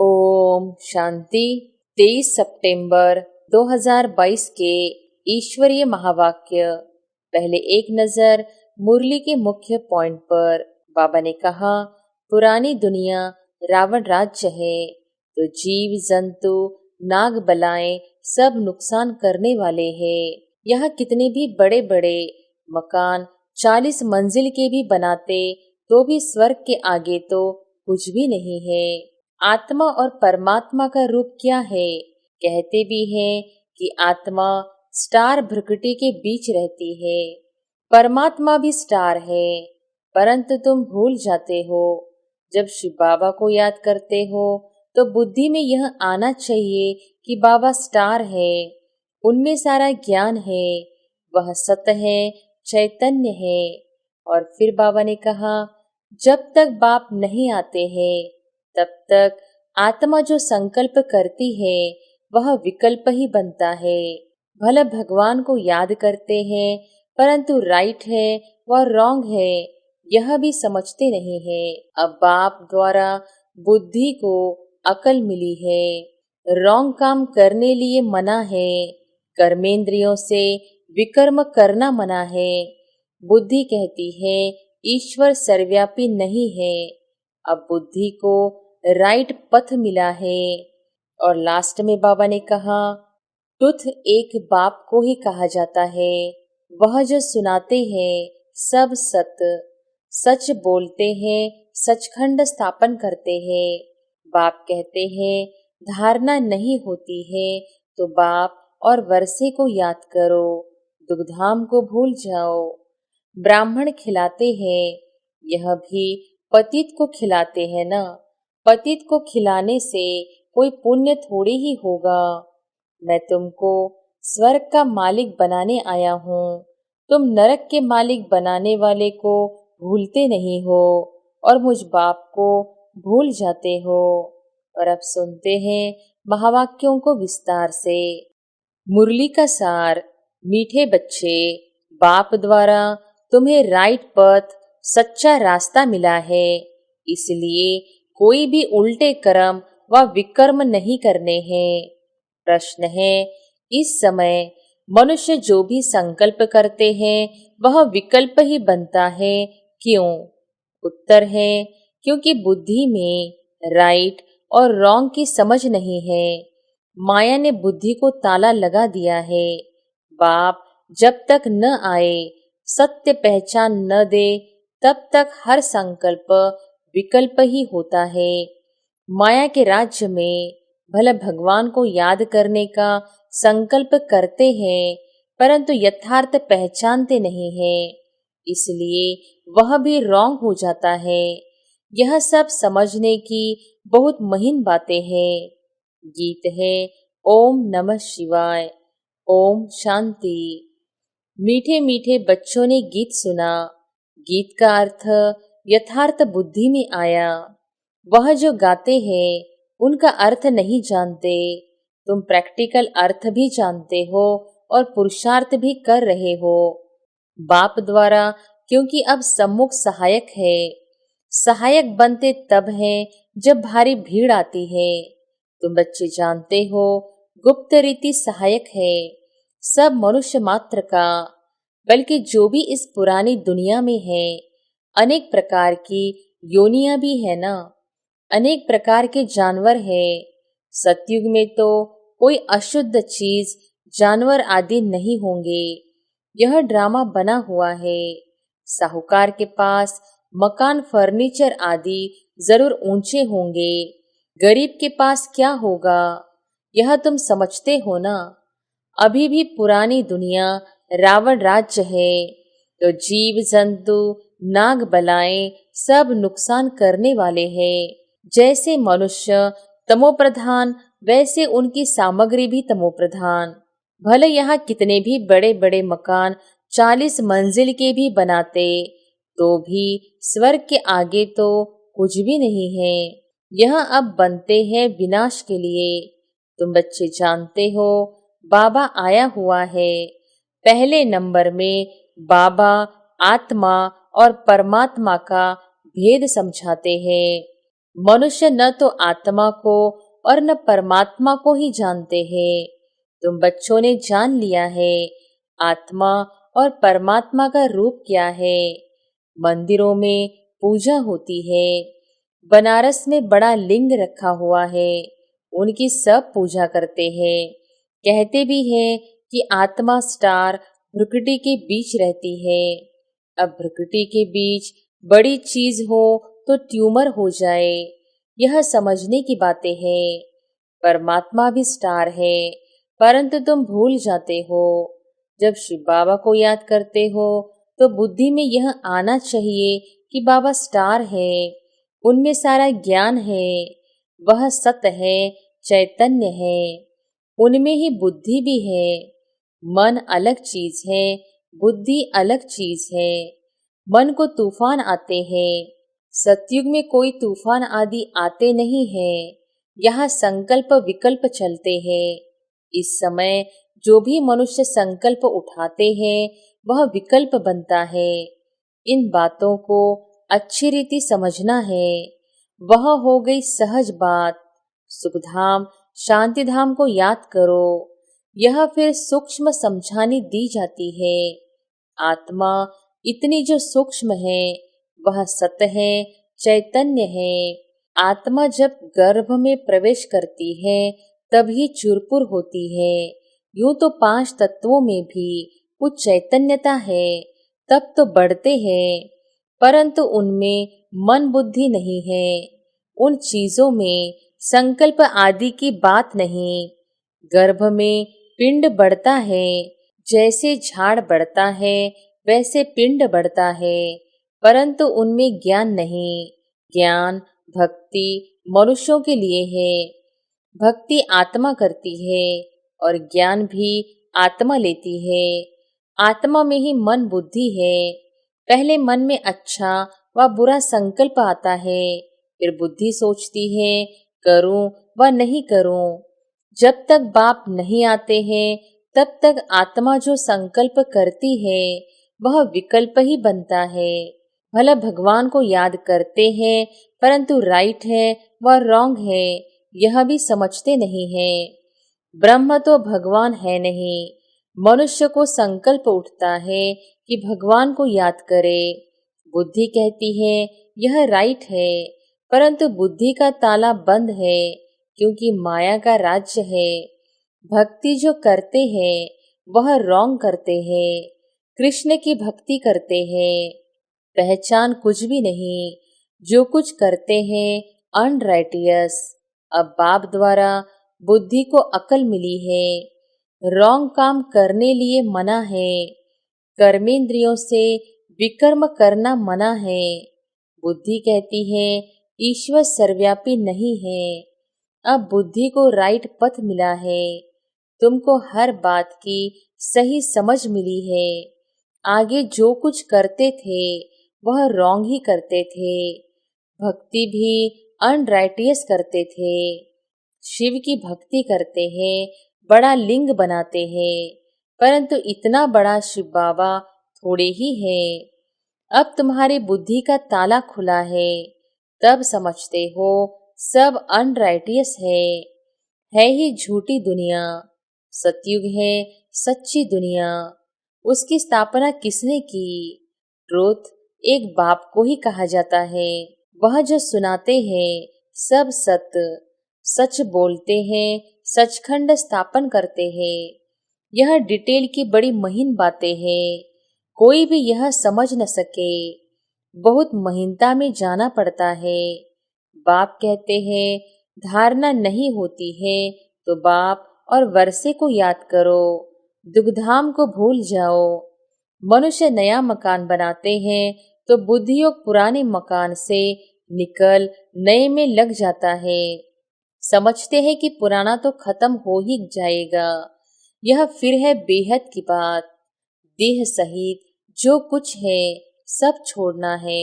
ओम शांति। 23 सितंबर 2022 के ईश्वरीय महावाक्य। पहले एक नजर मुरली के मुख्य पॉइंट पर। बाबा ने कहा, पुरानी दुनिया रावण राज्य है, तो जीव जंतु नाग बलाएं सब नुकसान करने वाले हैं। यहाँ कितने भी बड़े बड़े मकान 40 मंजिल के भी बनाते तो भी स्वर्ग के आगे तो कुछ भी नहीं है। आत्मा और परमात्मा का रूप क्या है? कहते भी हैं कि आत्मा स्टार भ्रकुटी के बीच रहती है, परमात्मा भी स्टार है, परंतु तुम भूल जाते हो। जब शिव बाबा को याद करते हो तो बुद्धि में यह आना चाहिए कि बाबा स्टार है, उनमें सारा ज्ञान है, वह सत्य है, चैतन्य है। और फिर बाबा ने कहा, जब तक बाप नहीं आते हैं तब तक आत्मा जो संकल्प करती है वह विकल्प ही बनता है। भले भगवान को याद करते हैं, परंतु राइट है व रॉन्ग है यह भी समझते नहीं है। अब बाप द्वारा बुद्धि को अकल मिली है, रॉन्ग काम करने लिए मना है, कर्मेंद्रियों से विकर्म करना मना है। बुद्धि कहती है ईश्वर सर्वव्यापी नहीं है। अब बुद्धि को राइट पथ मिला है। और लास्ट में बाबा ने कहा, तुथ एक बाप को ही कहा जाता है, वह जो सुनाते हैं सब सत्य सच बोलते हैं, सचखंड स्थापन करते हैं। बाप कहते हैं धारणा नहीं होती है तो बाप और वर्षे को याद करो, दुग्धाम को भूल जाओ। ब्राह्मण खिलाते हैं, यह भी पतित को खिलाते हैं ना। पतित को खिलाने से कोई पुण्य थोड़ी ही होगा। मैं तुमको स्वर्ग का मालिक बनाने आया हूँ, तुम नरक के मालिक बनाने वाले को भूलते नहीं हो और मुझ बाप को भूल जाते हो। और अब सुनते हैं महावाक्यों को विस्तार से। मुरली का सार। मीठे बच्चे, बाप द्वारा तुम्हें राइट पथ सच्चा रास्ता मिला है, इसलिए कोई भी उल्टे कर्म व विकर्म नहीं करने हैं। प्रश्न है, इस समय मनुष्य जो भी संकल्प करते हैं वह विकल्प ही बनता है, क्यों? उत्तर है, क्योंकि बुद्धि में राइट और रॉन्ग की समझ नहीं है। माया ने बुद्धि को ताला लगा दिया है। बाप जब तक न आए, सत्य पहचान न दे, तब तक हर संकल्प विकल्प ही होता है। माया के राज्य में भले भगवान को याद करने का संकल्प करते हैं, परंतु यथार्थ पहचानते नहीं हैं, इसलिए वह भी रॉन्ग हो जाता है। यह सब समझने की बहुत महीन बातें हैं। गीत है ओम नमः शिवाय। ओम शांति। मीठे मीठे बच्चों ने गीत सुना। गीत का अर्थ यथार्थ बुद्धि में आया। वह जो गाते हैं उनका अर्थ नहीं जानते। तुम प्रैक्टिकल अर्थ भी जानते हो और पुरुषार्थ भी कर रहे हो बाप द्वारा, क्योंकि अब सम्मुख सहायक है। सहायक बनते तब है जब भारी भीड़ आती है। तुम बच्चे जानते हो गुप्त रीति सहायक है सब मनुष्य मात्र का, बल्कि जो भी इस पुरानी दुनिया में है। अनेक प्रकार की योनियां भी है ना, अनेक प्रकार के जानवर है। सतयुग में तो कोई अशुद्ध चीज जानवर आदि नहीं होंगे। यह ड्रामा बना हुआ है। साहूकार के पास मकान फर्नीचर आदि जरूर ऊंचे होंगे, गरीब के पास क्या होगा यह तुम समझते हो ना। अभी भी पुरानी दुनिया रावण राज्य है, तो जीव जंतु नाग बलाएं सब नुकसान करने वाले हैं। जैसे मनुष्य तमोप्रधान, वैसे उनकी सामग्री भी तमोप्रधान। भले यहाँ कितने भी बड़े बड़े मकान 40 मंजिल के भी बनाते तो भी स्वर्ग के आगे तो कुछ भी नहीं है। यह अब बनते हैं विनाश के लिए। तुम बच्चे जानते हो बाबा आया हुआ है। पहले नंबर में बाबा आत्मा और परमात्मा का भेद समझाते हैं। मनुष्य न तो आत्मा को और न परमात्मा को ही जानते हैं। तुम बच्चों ने जान लिया है आत्मा और परमात्मा का रूप क्या है। मंदिरों में पूजा होती है। बनारस में बड़ा लिंग रखा हुआ है, उनकी सब पूजा करते हैं। कहते भी हैं कि आत्मा स्टार भ्रुकुटी के बीच रहती है। अब भ्रुकुटी के बीच बड़ी चीज हो तो ट्यूमर हो जाए, यह समझने की बातें हैं। परमात्मा भी स्टार है, परंतु तुम भूल जाते हो। जब शिव बाबा को याद करते हो तो बुद्धि में यह आना चाहिए कि बाबा स्टार है, उनमें सारा ज्ञान है, वह सत्य है, चैतन्य है, उनमें ही बुद्धि भी है। मन अलग चीज है, बुद्धि अलग चीज है। मन को तूफान आते हैं, सतयुग में कोई तूफान आदि आते नहीं हैं। यहाँ संकल्प विकल्प चलते हैं। इस समय जो भी मनुष्य संकल्प उठाते हैं वह विकल्प बनता है। इन बातों को अच्छी रीति समझना है। वह हो गई सहज बात। सुखधाम शांतिधाम को याद करो, यह फिर सूक्ष्म समझानी दी जाती है। आत्मा इतनी जो सूक्ष्म है वह सत्य है, चैतन्य है। आत्मा जब गर्भ में प्रवेश करती है तभी चुरपुर होती है। यूं तो 5 तत्वों में भी कुछ चैतन्यता है, तब तो बढ़ते हैं, परंतु उनमें मन बुद्धि नहीं है। उन चीजों में संकल्प आदि की बात नहीं। गर्भ में पिंड बढ़ता है, जैसे झाड़ बढ़ता है वैसे पिंड बढ़ता है, परंतु उनमें ज्ञान नहीं। ज्ञान भक्ति मनुष्यों के लिए है। भक्ति आत्मा करती है और ज्ञान भी आत्मा लेती है। आत्मा में ही मन बुद्धि है। पहले मन में अच्छा व बुरा संकल्प आता है, फिर बुद्धि सोचती है करूं व नहीं करूं। जब तक बाप नहीं आते हैं तब तक आत्मा जो संकल्प करती है वह विकल्प ही बनता है। भला भगवान को याद करते हैं, परंतु राइट है व रॉन्ग है यह भी समझते नहीं है। ब्रह्म तो भगवान है नहीं। मनुष्य को संकल्प उठता है कि भगवान को याद करे। बुद्धि कहती है यह राइट है, परंतु बुद्धि का ताला बंद है, क्योंकि माया का राज्य है। भक्ति जो करते हैं वह रॉन्ग करते हैं। कृष्ण की भक्ति करते हैं, पहचान कुछ भी नहीं। जो कुछ करते हैं अनराइटियस। अब बाप द्वारा बुद्धि को अकल मिली है। रॉन्ग काम करने लिए मना है। कर्मेंद्रियों से विकर्म करना मना है। बुद्धि कहती है ईश्वर सर्वव्यापी नहीं है। अब बुद्धि को राइट पथ मिला है। तुमको हर बात की सही समझ मिली है। आगे जो कुछ करते थे वह रॉन्ग ही करते थे। भक्ति भी अनराइटियस करते थे। शिव की भक्ति करते हैं, बड़ा लिंग बनाते हैं, परंतु इतना बड़ा शिव बाबा थोड़े ही है। अब तुम्हारी बुद्धि का ताला खुला है, तब समझते हो सब अनराइटियस है ही झूठी दुनिया। सतयुग है सच्ची दुनिया। उसकी स्थापना किसने की? ट्रुथ एक बाप को ही कहा जाता है। वह जो सुनाते हैं सब सत्य, सच बोलते हैं, सचखंड स्थापन करते हैं। यह डिटेल की बड़ी महीन बातें हैं, कोई भी यह समझ न सके। बहुत महीनता में जाना पड़ता है। बाप कहते हैं धारणा नहीं होती है तो बाप और वर्षे को याद करो, दुखधाम को भूल जाओ। मनुष्य नया मकान बनाते हैं तो बुद्धियोग पुराने मकान से निकल नए में लग जाता है। समझते हैं कि पुराना तो खत्म हो ही जाएगा। यह फिर है बेहद की बात। देह सहित जो कुछ है सब छोड़ना है।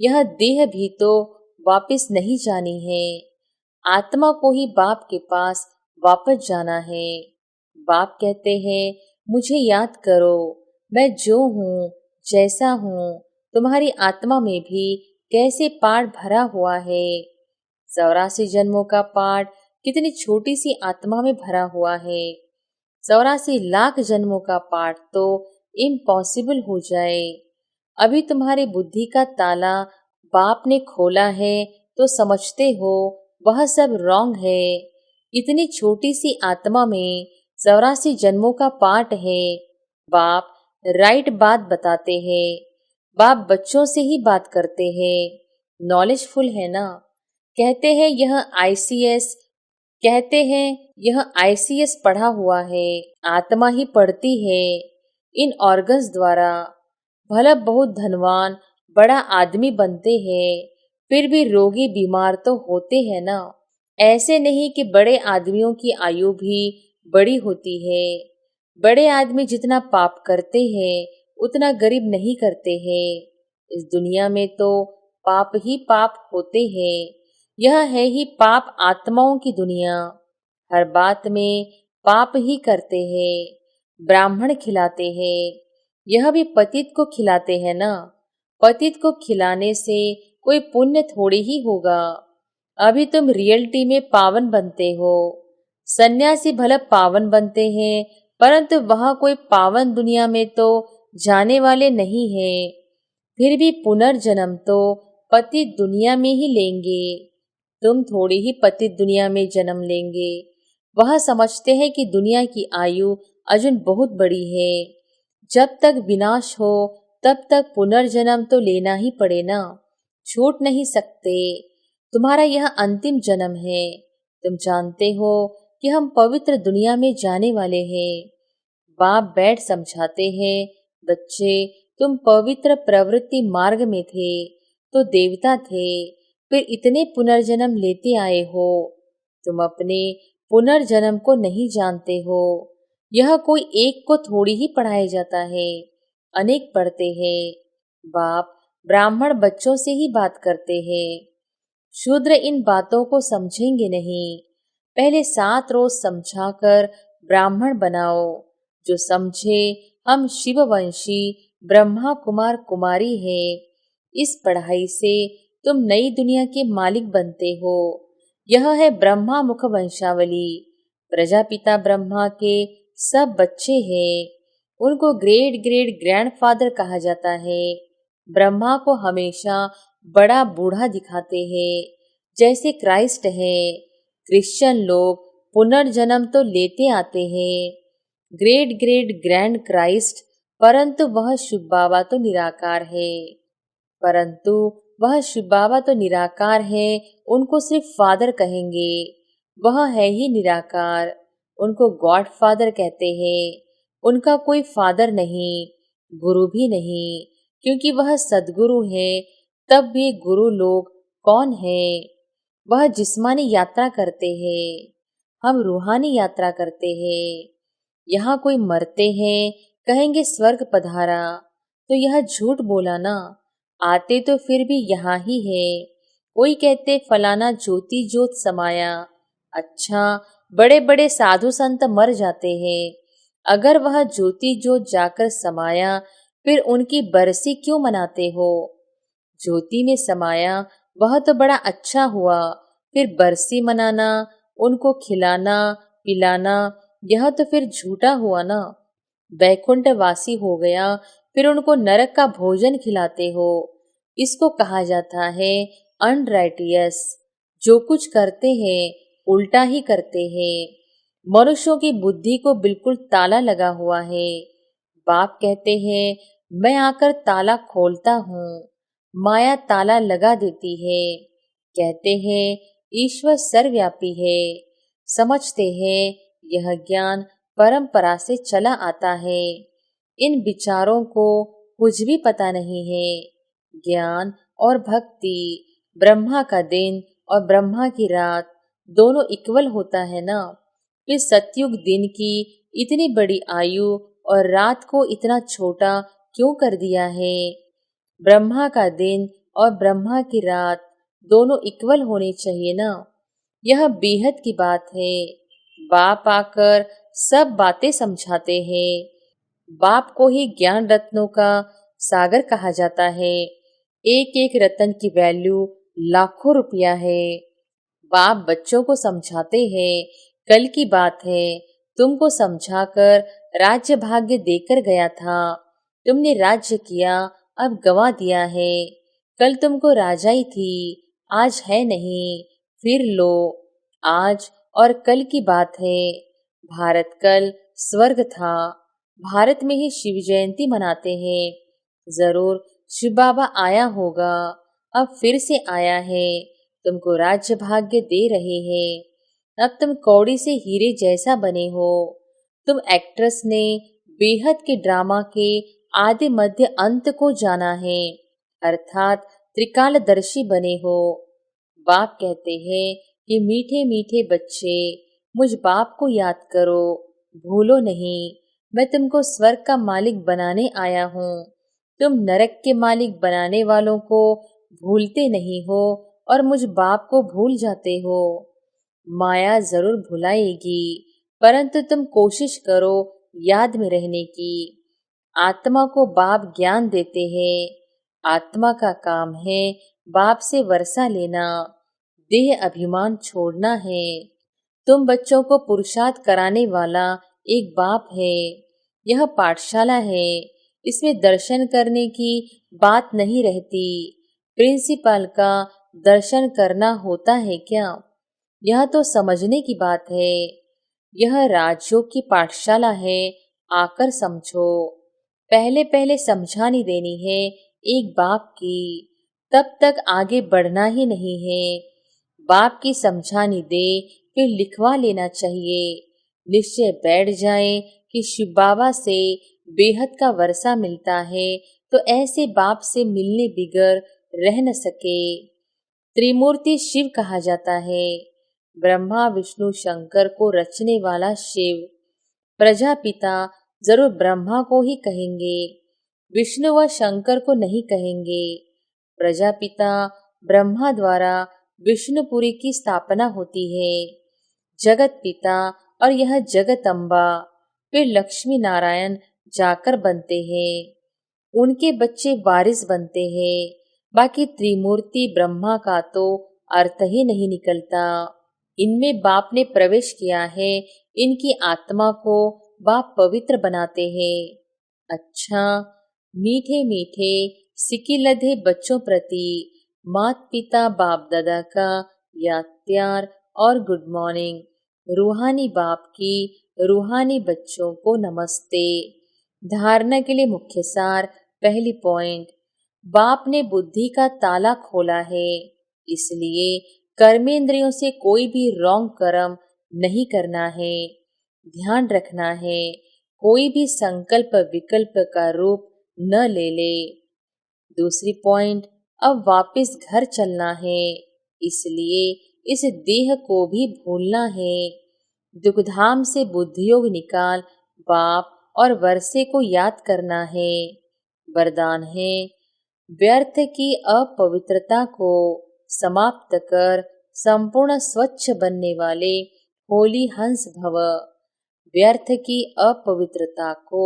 यह देह भी तो वापस नहीं जानी है। आत्मा को ही बाप के पास वापस जाना है। बाप कहते हैं मुझे याद करो, मैं जो हूँ जैसा हूँ, तुम्हारी आत्मा में भी कैसे पाठ भरा हुआ है। 84 जन्मों का पाठ कितनी छोटी सी आत्मा में भरा हुआ है। 84 लाख जन्मों का पाठ तो इम्पॉसिबल हो जाए। अभी तुम्हारी बुद्धि का ताला बाप ने खोला है तो समझते हो वह सब रॉन्ग है। इतनी छोटी सी आत्मा में 84 जन्मों का पाठ है। बाप राइट बात बताते हैं। बाप बच्चों से ही बात करते हैं। नॉलेजफुल है ना। कहते हैं यह आईसीएस पढ़ा हुआ है। आत्मा ही पढ़ती है इन ऑर्गन्स द्वारा। भला बहुत धनवान बड़ा आदमी बनते हैं फिर भी रोगी बीमार तो होते हैं ना। ऐसे नहीं कि बड़े आदमियों की आयु भी बड़ी होती है। बड़े आदमी जितना पाप करते हैं उतना गरीब नहीं करते हैं। इस दुनिया में तो पाप ही पाप होते हैं। यह है ही पाप आत्माओं की दुनिया। हर बात में पाप ही करते हैं। ब्राह्मण खिलाते हैं, यह भी पतित को खिलाते हैं ना। पतित को खिलाने से कोई पुण्य थोड़ी ही होगा। अभी तुम रियलिटी में पावन बनते हो। सन्यासी भला पावन बनते हैं परंतु वह कोई पावन दुनिया में तो जाने वाले नहीं है। फिर भी पुनर्जन्म तो पतित दुनिया में ही लेंगे। तुम थोड़ी ही पतित दुनिया में जन्म लेंगे। वह समझते हैं कि दुनिया की आयु अजून बहुत बड़ी है। जब तक विनाश हो तब तक पुनर्जन्म तो लेना ही पड़े ना। छूट नहीं सकते। तुम्हारा यह अंतिम जन्म है। तुम जानते हो कि हम पवित्र दुनिया में जाने वाले हैं। बाप बैठ समझाते हैं, बच्चे तुम पवित्र प्रवृत्ति मार्ग में थे तो देवता थे, फिर इतने पुनर्जन्म लेते आए हो। तुम अपने पुनर्जन्म को नहीं जानते हो। यह कोई एक को थोड़ी ही पढ़ाया जाता है, अनेक पढ़ते हैं। बाप ब्राह्मण बच्चों से ही बात करते हैं। शूद्र इन बातों को समझेंगे नहीं। पहले 7 रोज समझाकर ब्राह्मण बनाओ। जो समझे हम शिववंशी ब्रह्मा कुमार कुमारी है। इस पढ़ाई से तुम नई दुनिया के मालिक बनते हो। यह है ब्रह्मा मुख वंशावली। प्रजापिता ब्रह्मा के सब बच्चे हैं। उनको ग्रेट ग्रेट ग्रैंडफादर कहा जाता है। ब्रह्मा को हमेशा बड़ा बूढ़ा दिखाते हैं जैसे क्राइस्ट है। क्रिश्चियन लोग पुनर्जन्म तो लेते आते हैं, ग्रेट ग्रेट ग्रैंड क्राइस्ट, परंतु वह शिव बाबा तो निराकार है। उनको सिर्फ फादर कहेंगे। वह है ही निराकार। उनको गॉड फादर कहते हैं। उनका कोई फादर नहीं, गुरु भी नहीं, क्योंकि वह सदगुरु है। तब भी गुरु लोग कौन है? वह जिस्मानी यात्रा करते हैं, हम रूहानी यात्रा करते हैं। यहाँ कोई मरते हैं कहेंगे स्वर्ग पधारा, तो यह झूठ बोला ना। आते तो फिर भी यहाँ ही है। कोई कहते फलाना ज्योति ज्योत समाया। अच्छा, बड़े बड़े साधु संत मर जाते हैं। अगर वह ज्योति ज्योत जाकर समाया फिर उनकी बरसी क्यों मनाते हो? ज्योति में समाया वह तो बड़ा अच्छा हुआ, फिर बरसी मनाना, उनको खिलाना पिलाना, यह तो फिर झूठा हुआ ना। वैकुंठ वासी हो गया फिर उनको नरक का भोजन खिलाते हो। इसको कहा जाता है अनराइटियस। जो कुछ करते हैं उल्टा ही करते हैं। मनुष्यों की बुद्धि को बिल्कुल ताला लगा हुआ है। बाप कहते हैं मैं आकर ताला खोलता हूँ, माया ताला लगा देती है। कहते हैं ईश्वर सर्वव्यापी है। समझते हैं यह ज्ञान परंपरा से चला आता है। इन विचारों को कुछ भी पता नहीं है। ज्ञान और भक्ति, ब्रह्मा का दिन और ब्रह्मा की रात दोनों इक्वल होता है ना। फिर सतयुग दिन की इतनी बड़ी आयु और रात को इतना छोटा क्यों कर दिया है? ब्रह्मा का दिन और ब्रह्मा की रात दोनों इक्वल होने चाहिए ना। यह बेहद की बात है। बाप आकर सब बातें समझाते हैं। बाप को ही ज्ञान रत्नों का सागर कहा जाता है। एक एक रत्न की वैल्यू लाखों रुपया है। बाप बच्चों को समझाते हैं, कल की बात है, तुमको समझाकर राज्य भाग्य देकर गया था, तुमने राज्य किया, अब गवा दिया है। कल तुमको राजाई थी, आज है नहीं, फिर लो। आज और कल की बात है। भारत कल स्वर्ग था। भारत में ही शिव जयंती मनाते हैं। जरूर शिव बाबा आया होगा, अब फिर से आया है, तुमको राज्य भाग्य दे रहे हैं। अब तुम कौड़ी से हीरे जैसा बने हो। तुम एक्ट्रेस ने बेहद के ड्रामा के आदि मध्य अंत को जाना है, अर्थात त्रिकालदर्शी बने हो। बाप कहते हैं कि मीठे मीठे बच्चे, मुझ बाप को याद करो, भूलो नहीं। मैं तुमको स्वर्ग का मालिक बनाने आया हूँ। तुम नरक के मालिक बनाने वालों को भूलते नहीं हो और मुझ बाप को भूल जाते हो। माया जरूर भुलाएगी, परंतु तुम कोशिश करो याद में रहने की। आत्मा को बाप ज्ञान देते हैं। आत्मा का काम है बाप से वर्षा लेना, देह अभिमान छोड़ना है। तुम बच्चों को पुरुषार्थ कराने वाला एक बाप है। यह पाठशाला है, इसमें दर्शन करने की बात नहीं रहती। प्रिंसिपल का दर्शन करना होता है क्या? यह तो समझने की बात है। यह राज्यों की पाठशाला है, आकर समझो। पहले पहले समझानी देनी है एक बाप की, तब तक आगे बढ़ना ही नहीं है। बाप की समझानी दे, फिर लिखवा लेना चाहिए। निश्चय बैठ जाए कि शिव बाबा से बेहद का वर्षा मिलता है, तो ऐसे बाप से मिलने बिगर रह न सके। त्रिमूर्ति शिव कहा जाता है। ब्रह्मा विष्णु शंकर को रचने वाला शिव। प्रजापिता जरूर ब्रह्मा को ही कहेंगे, विष्णु व शंकर को नहीं कहेंगे। प्रजापिता ब्रह्मा द्वारा विष्णुपुरी की स्थापना होती है। जगत पिता और यह जगत अम्बा, फिर लक्ष्मी नारायण जाकर बनते हैं। उनके बच्चे वारिस बनते हैं। बाकी त्रिमूर्ति ब्रह्मा का तो अर्थ ही नहीं निकलता। इनमें बाप ने प्रवेश किया है, इनकी आत्मा को बाप पवित्र बनाते हैं। अच्छा, मीठे मीठे सिकिलधे बच्चों प्रति माता पिता बाप दादा का याद प्यार और गुड मॉर्निंग। रूहानी बाप की रूहानी बच्चों को नमस्ते। धारणा के लिए मुख्य सार। पहली पॉइंट, बाप ने बुद्धि का ताला खोला है, इसलिए कर्मेंद्रियों से कोई भी रॉन्ग कर्म नहीं करना है। ध्यान रखना है कोई भी संकल्प विकल्प का रूप न ले ले। दूसरी पॉइंट, अब वापस घर चलना है, इसलिए इस देह को भी भूलना है। दुखधाम से बुद्धियोग निकाल बाप और वर्षे को याद करना है। वरदान है, व्यर्थ की अपवित्रता को समाप्त कर संपूर्ण स्वच्छ बनने वाले होली हंस भव। व्यर्थ की अपवित्रता को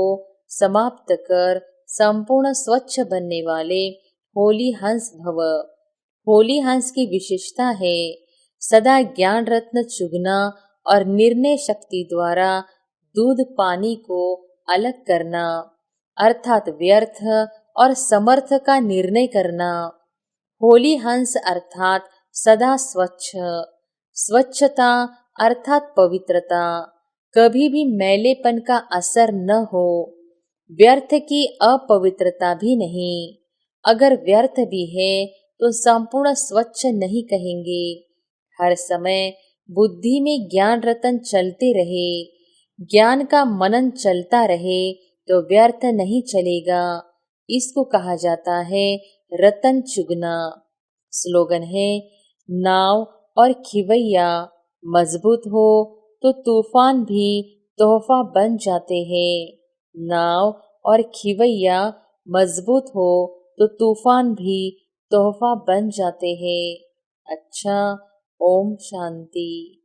समाप्त कर संपूर्ण स्वच्छ बनने वाले होली हंस भव। होली हंस की विशेषता है सदा ज्ञान रत्न चुगना और निर्णय शक्ति द्वारा दूध पानी को अलग करना, अर्थात व्यर्थ और समर्थ का निर्णय करना। होली हंस अर्थात सदा स्वच्छ। स्वच्छता अर्थात पवित्रता, कभी भी मैलेपन का असर न हो। व्यर्थ की अपवित्रता भी नहीं। अगर व्यर्थ भी है तो संपूर्ण स्वच्छ नहीं कहेंगे। हर समय बुद्धि में ज्ञान रतन चलते रहे, ज्ञान का मनन चलता रहे तो व्यर्थ नहीं चलेगा। इसको कहा जाता है रतन चुगना। स्लोगन है, नाव और खिवैया मजबूत हो तो तूफान भी तोहफा बन जाते हैं। नाव और खिवैया मजबूत हो तो तूफान भी तोहफा बन जाते हैं। अच्छा, ओम शांति।